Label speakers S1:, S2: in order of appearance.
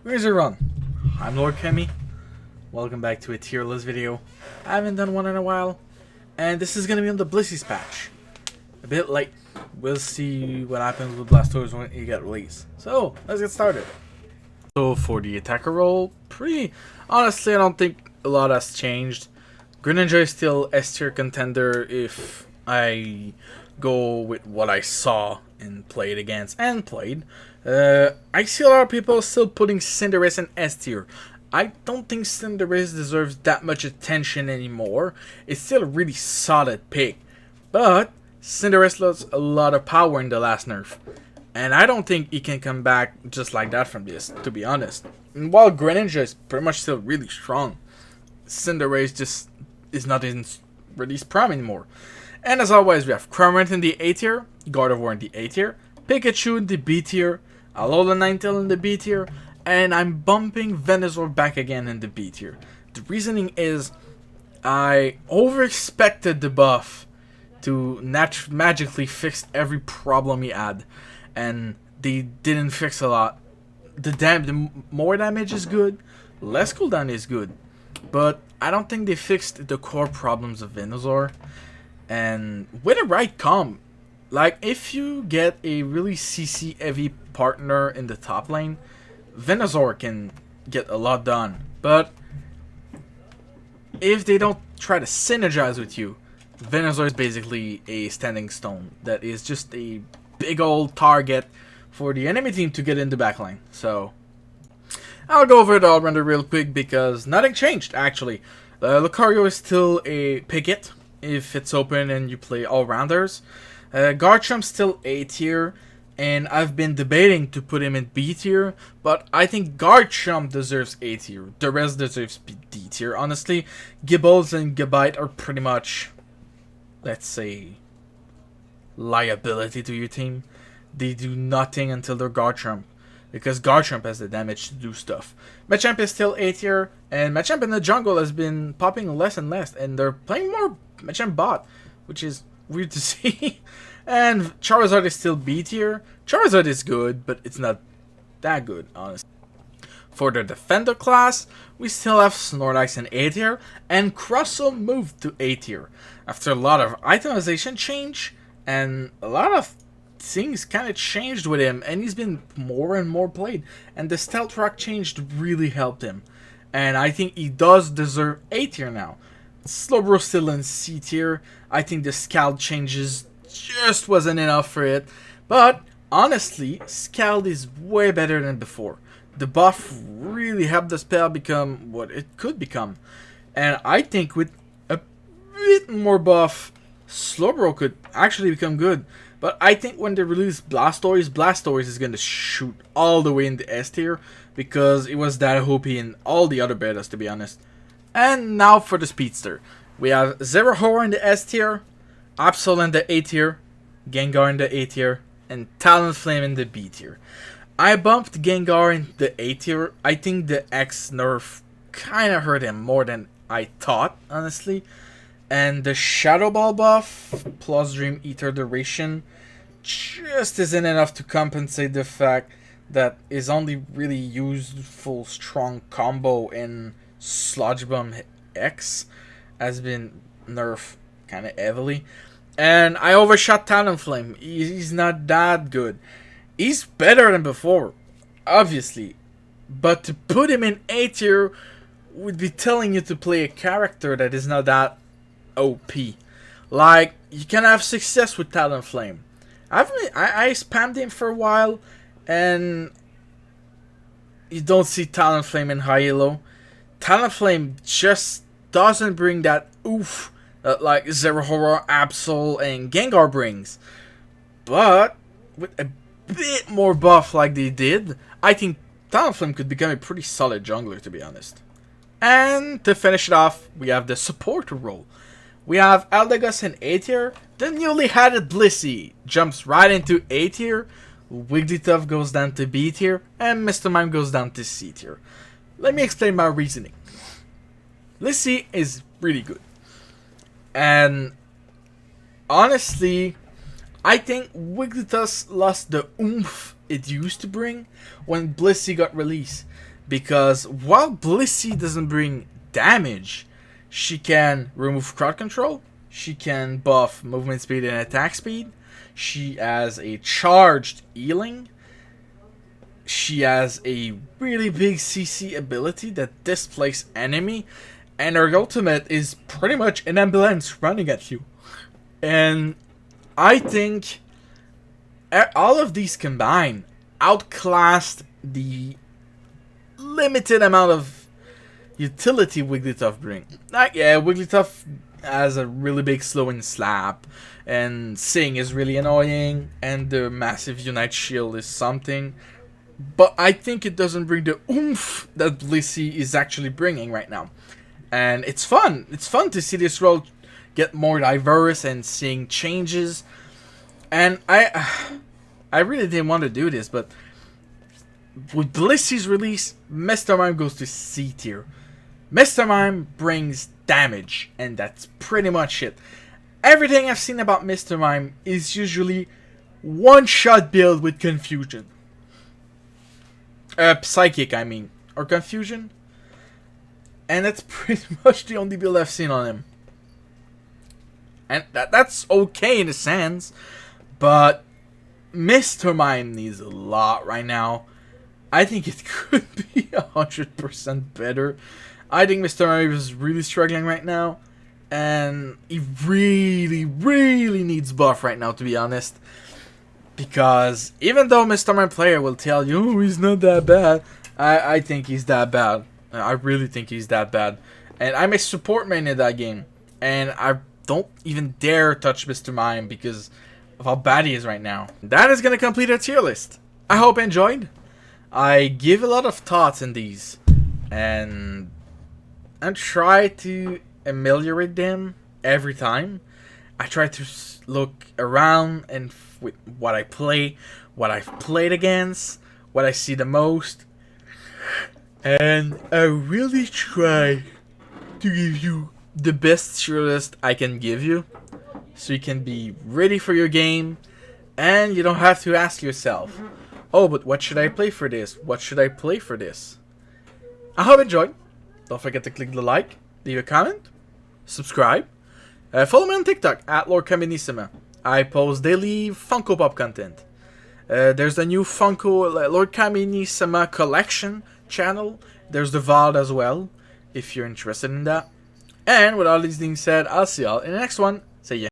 S1: Where's your run? I'm Lord Kemi. Welcome back to a tier list video. I haven't done one in a while, and this is gonna be on the Blissey's patch. A bit late. We'll see what happens with Blastoise when it get released. So let's get started. So for the attacker role, honestly, I don't think a lot has changed. Greninja is still S tier contender if I go with what I saw and played against and played. I see a lot of people still putting Cinderace in S tier. I don't think Cinderace deserves that much attention anymore. It's still a really solid pick, but Cinderace lost a lot of power in the last nerf, and I don't think he can come back just like that from this, to be honest. And while Greninja is pretty much still really strong, Cinderace just is not in release prime anymore. And as always, we have Cramorant in the A tier, Gardevoir in the A tier, Pikachu in the B tier, Alola Ninetale in the B tier, and I'm bumping Venusaur back again in the B tier. The reasoning is I over-expected the buff to magically fix every problem he had, and they didn't fix a lot. The more damage is good, less cooldown is good, but I don't think they fixed the core problems of Venusaur. And with the right comp, like if you get a really CC heavy partner in the top lane, Venusaur can get a lot done. But if they don't try to synergize with you, Venusaur is basically a standing stone that is just a big old target for the enemy team to get in the backline. So I'll go over the all-rounder real quick because nothing changed actually. Lucario is still a picket if it's open and you play all-rounders. Garchomp's still A tier, and I've been debating to put him in B tier, but I think Garchomp deserves A tier. The rest deserves D tier, honestly. Gibbles and Gabite are pretty much, let's say, liability to your team. They do nothing until they're Garchomp, because Garchomp has the damage to do stuff. Machamp is still A tier, and Machamp in the jungle has been popping less and less, and they're playing more Machamp bot, which is weird to see. And Charizard is still B tier. Charizard is good, but it's not that good, honestly. For the defender class, we still have Snorlax in A tier, and Crustle moved to A tier after a lot of itemization change, and a lot of things kind of changed with him, and he's been more and more played, and the stealth rock change really helped him, and I think he does deserve A tier now. Slowbro still in C tier. I think the Scald changes just wasn't enough for it, but honestly, Scald is way better than before. The buff really helped the spell become what it could become, and I think with a bit more buff, Slowbro could actually become good. But I think when they release Blastoise is going to shoot all the way in the S tier, because it was that OP in all the other betas, to be honest. And now for the Speedster. We have Zeraora in the S tier, Absol in the A tier, Gengar in the A tier, and Talonflame in the B tier. I bumped Gengar in the A tier. I think the X nerf kind of hurt him more than I thought, honestly. And the Shadow Ball buff plus Dream Eater duration just isn't enough to compensate the fact that his only really useful strong combo in Sludge Bomb X has been nerfed kind of heavily. And I overshot Talonflame. He's not that good. He's better than before, obviously. But to put him in A tier would be telling you to play a character that is not that OP. Like, you can have success with Talonflame. I spammed him for a while, and you don't see Talonflame in high elo. Talonflame just doesn't bring that oof that like Zeraora, Absol, and Gengar brings. But with a bit more buff like they did, I think Talonflame could become a pretty solid jungler, to be honest. And to finish it off, we have the support role. We have Eldegoss in A tier. The newly added Blissey jumps right into A tier. Wigglytuff goes down to B tier. And Mr. Mime goes down to C tier. Let me explain my reasoning. Blissey is really good. And honestly, I think Wigglytuff lost the oomph it used to bring when Blissey got released. because while Blissey doesn't bring damage, she can remove crowd control, she can buff movement speed and attack speed, she has a charged healing, she has a really big CC ability that displaces enemy, and her ultimate is pretty much an ambulance running at you. And I think all of these combined outclassed the limited amount of utility Wigglytuff brings. Like, yeah, Wigglytuff has a really big slowing slap, and Sing is really annoying, and the massive Unite Shield is something. But I think it doesn't bring the oomph that Blissey is actually bringing right now. And it's fun. It's fun to see this role get more diverse and seeing changes. And I really didn't want to do this, but with Blissey's release, Mr. Mime goes to C tier. Mr. Mime brings damage, and that's pretty much it. Everything I've seen about Mr. Mime is usually one-shot build with confusion. Psychic, I mean. Or confusion. And that's pretty much the only build I've seen on him. And that's okay in a sense. But Mr. Mime needs a lot right now. I think it could be 100% better. I think Mr. Mime is really struggling right now. And he really, really needs buff right now, to be honest. Because even though Mr. Mime player will tell you, oh, he's not that bad, I think he's that bad. I really think he's that bad. And I'm a support main in that game. And I don't even dare touch Mr. Mime because of how bad he is right now. That is going to complete our tier list. I hope you enjoyed. I give a lot of thoughts in these. And try to ameliorate them every time. I try to look around and with what I play, what I've played against, what I see the most, and I really try to give you the best tier list I can give you, so you can be ready for your game, and you don't have to ask yourself, oh, but what should I play for this? What should I play for this? I hope you enjoyed. Don't forget to click the like, leave a comment, subscribe. Follow me on TikTok at Lord Caminissima. I post daily Funko Pop content. There's the new Funko Lord Caminissima collection channel. There's the VOD as well, if you're interested in that. And with all these things said, I'll see y'all in the next one. See ya.